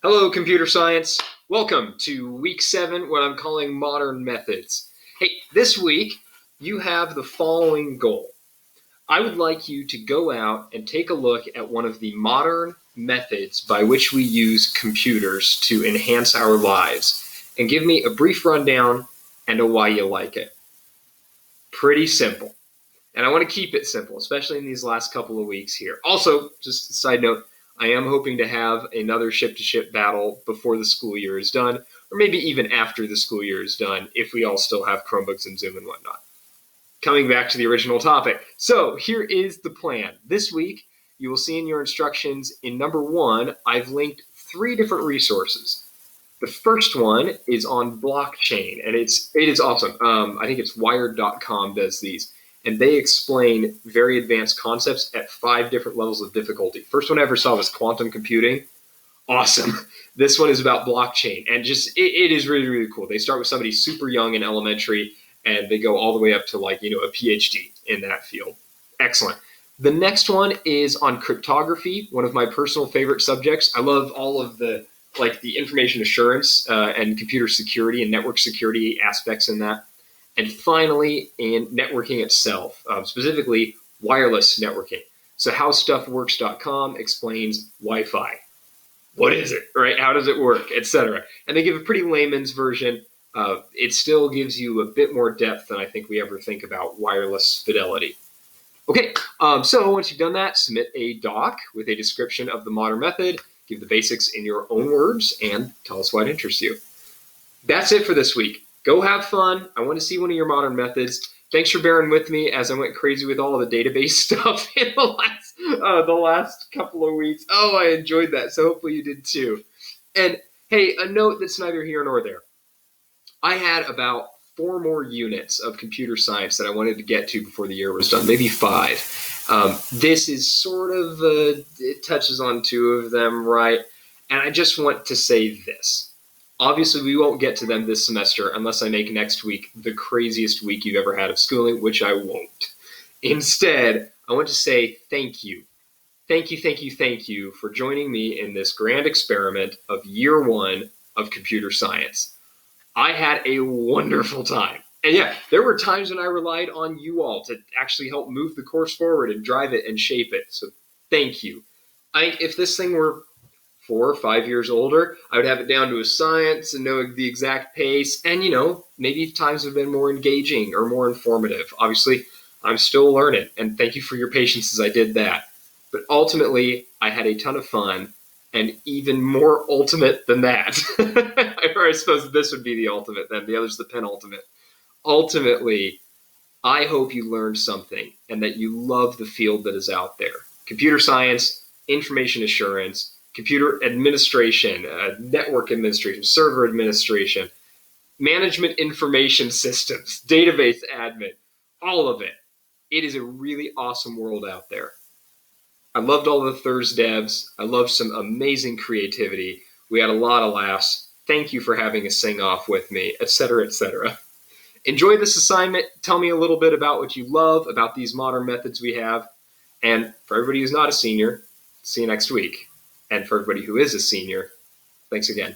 Hello, computer science. Welcome to week 7, what I'm calling modern methods. Hey, this week you have the following goal. I would like you to go out and take a look at one of the modern methods by which we use computers to enhance our lives and give me a brief rundown and a why you like it. Pretty simple. And I want to keep it simple, especially in these last couple of weeks here. Also, just a side note, I am hoping to have another ship-to-ship battle before the school year is done, or maybe even after the school year is done, if we all still have Chromebooks and Zoom and whatnot. Coming back to the original topic. So here is the plan. This week, you will see in your instructions in number 1, I've linked 3 different resources. The first one is on blockchain, and it is awesome. I think it's wired.com does these. And they explain very advanced concepts at 5 different levels of difficulty. First one I ever saw was quantum computing. Awesome. This one is about blockchain. And it is really, really cool. They start with somebody super young in elementary, and they go all the way up to a PhD in that field. Excellent. The next one is on cryptography, one of my personal favorite subjects. I love all of the information assurance and computer security and network security aspects in that. And finally, in networking itself, specifically wireless networking. So howstuffworks.com explains Wi-Fi. What is it, right? How does it work, etc. And they give a pretty layman's version. It still gives you a bit more depth than I think we ever think about wireless fidelity. Okay, so once you've done that, submit a doc with a description of the modern method, give the basics in your own words, and tell us why it interests you. That's it for this week. Go have fun. I want to see one of your modern methods. Thanks for bearing with me as I went crazy with all the database stuff in the last couple of weeks. Oh, I enjoyed that. So hopefully you did too. And hey, a note that's neither here nor there. I had about 4 more units of computer science that I wanted to get to before the year was done, maybe 5. This is sort of, it touches on 2 of them, right? And I just want to say this. Obviously, we won't get to them this semester unless I make next week the craziest week you've ever had of schooling, which I won't. Instead, I want to say thank you. Thank you for joining me in this grand experiment of year 1 of computer science. I had a wonderful time. And yeah, there were times when I relied on you all to actually help move the course forward and drive it and shape it. So thank you. If this thing were 4 or 5 years older, I would have it down to a science and know the exact pace. And, maybe times have been more engaging or more informative. Obviously, I'm still learning. And thank you for your patience as I did that. But ultimately, I had a ton of fun. And even more ultimate than that, or I suppose this would be the ultimate then, the other's the penultimate. Ultimately, I hope you learned something and that you love the field that is out there. Computer science, information assurance, computer administration, network administration, server administration, management information systems, database admin, all of it. It is a really awesome world out there. I loved all the ThursDevs. I loved some amazing creativity. We had a lot of laughs. Thank you for having a sing-off with me, etc., etc. Enjoy this assignment. Tell me a little bit about what you love about these modern methods we have. And for everybody who's not a senior, see you next week. And for everybody who is a senior, thanks again.